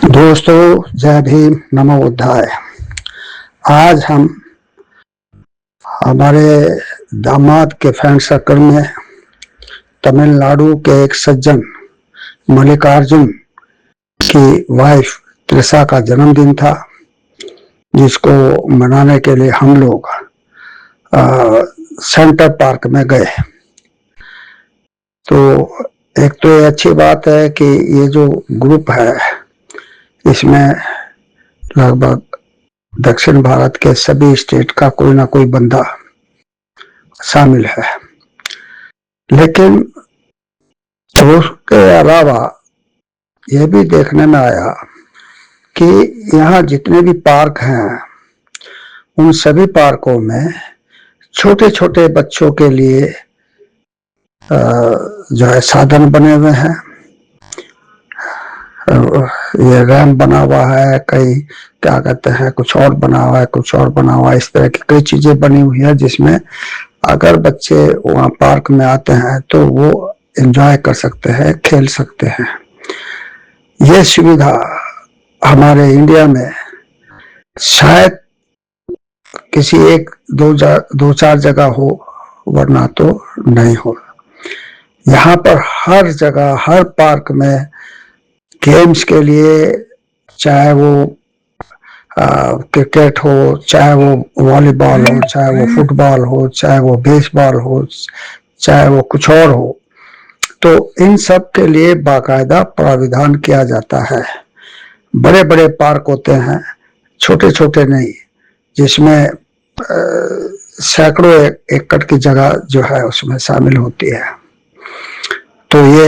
दोस्तों, जय भीम, नमो बुद्धाय। आज हम हमारे दामाद के फ्रेंड सर्कल में तमिलनाडु के एक सज्जन मल्लिकार्जुन की वाइफ त्रिशा का जन्मदिन था, जिसको मनाने के लिए हम लोग सेंटर पार्क में गए। तो एक तो ये अच्छी बात है कि ये जो ग्रुप है इसमें लगभग दक्षिण भारत के सभी स्टेट का कोई ना कोई बंदा शामिल है। लेकिन उसके अलावा यह भी देखने में आया कि यहाँ जितने भी पार्क हैं उन सभी पार्कों में छोटे छोटे बच्चों के लिए जो है साधन बने हुए हैं। ये रैंप बना हुआ है, कई क्या कहते हैं, कुछ और बना हुआ है, कुछ और बना हुआ है। इस तरह की कई चीजें बनी हुई है जिसमें अगर बच्चे वहाँ पार्क में आते हैं तो वो एंजॉय कर सकते हैं, खेल सकते हैं। ये सुविधा हमारे इंडिया में शायद किसी एक दो चार जगह हो, वरना तो नहीं हो। यहाँ पर हर जगह, हर पार्क में गेम्स के लिए, चाहे वो क्रिकेट हो, चाहे वो वॉलीबॉल हो, चाहे वो फुटबॉल हो, चाहे वो बेसबॉल हो, चाहे वो कुछ और हो, तो इन सब के लिए बाकायदा प्राविधान किया जाता है। बड़े बड़े पार्क होते हैं, छोटे छोटे नहीं, जिसमें सैकड़ों एकड़ की जगह जो है उसमें शामिल होती है। तो ये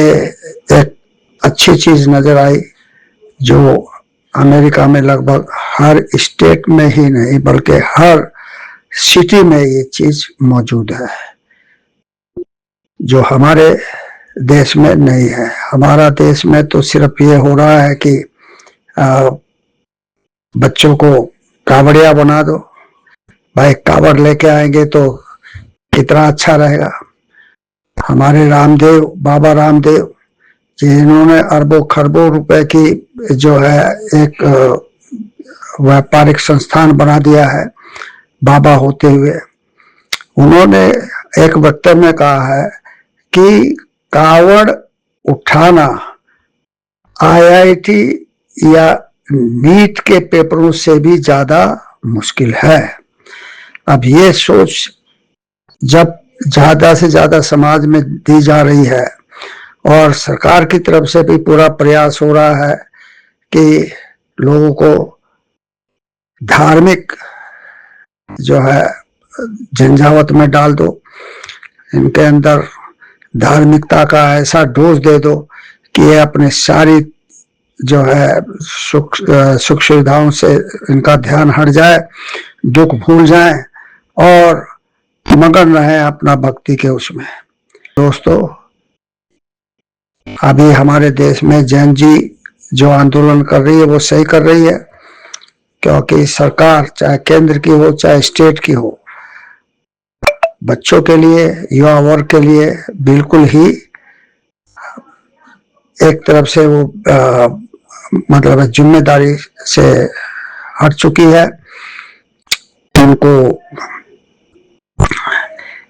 एक अच्छी चीज नजर आई जो अमेरिका में लगभग हर स्टेट में ही नहीं बल्कि हर सिटी में ये चीज मौजूद है, जो हमारे देश में नहीं है। हमारा देश में तो सिर्फ ये हो रहा है कि बच्चों को कावड़िया बना दो, भाई कावड़ लेके आएंगे तो कितना अच्छा रहेगा। हमारे रामदेव, बाबा रामदेव, जिन्होंने अरबों खरबों रुपए की जो है एक व्यापारिक संस्थान बना दिया है बाबा होते हुए, उन्होंने एक वक्तव्य में कहा है कि कावड़ उठाना आईआईटी या नीट के पेपरों से भी ज्यादा मुश्किल है। अब ये सोच जब ज्यादा से ज्यादा समाज में दी जा रही है और सरकार की तरफ से भी पूरा प्रयास हो रहा है कि लोगों को धार्मिक जो है झंझावत में डाल दो, इनके अंदर धार्मिकता का ऐसा डोज दे दो कि ये अपने सारी जो है सुख सुविधाओं से इनका ध्यान हट जाए, दुख भूल जाए और मगन रहे अपना भक्ति के उसमें। दोस्तों, अभी हमारे देश में जैन जी जो आंदोलन कर रही है वो सही कर रही है, क्योंकि सरकार चाहे केंद्र की हो चाहे स्टेट की हो, बच्चों के लिए, युवा वर्ग के लिए बिल्कुल ही एक तरफ से वो मतलब जिम्मेदारी से हट चुकी है। उनको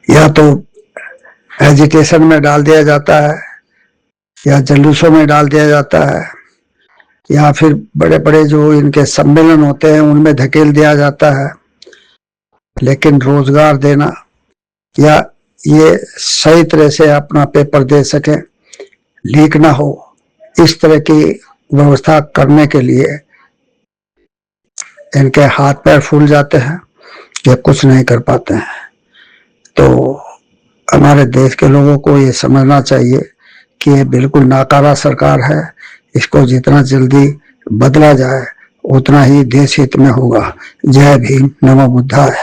या तो एजुकेशन में डाल दिया जाता है या जुलूसों में डाल दिया जाता है या फिर बड़े बड़े जो इनके सम्मेलन होते हैं उनमें धकेल दिया जाता है। लेकिन रोजगार देना या ये सही तरह से अपना पेपर दे सकें, लीक ना हो, इस तरह की व्यवस्था करने के लिए इनके हाथ पैर फूल जाते हैं, ये कुछ नहीं कर पाते हैं। तो हमारे देश के लोगों को ये समझना चाहिए कि ये बिल्कुल नाकारा सरकार है। इसको जितना जल्दी बदला जाए उतना ही देश हित में होगा। जय भीम, नमो बुद्धाय।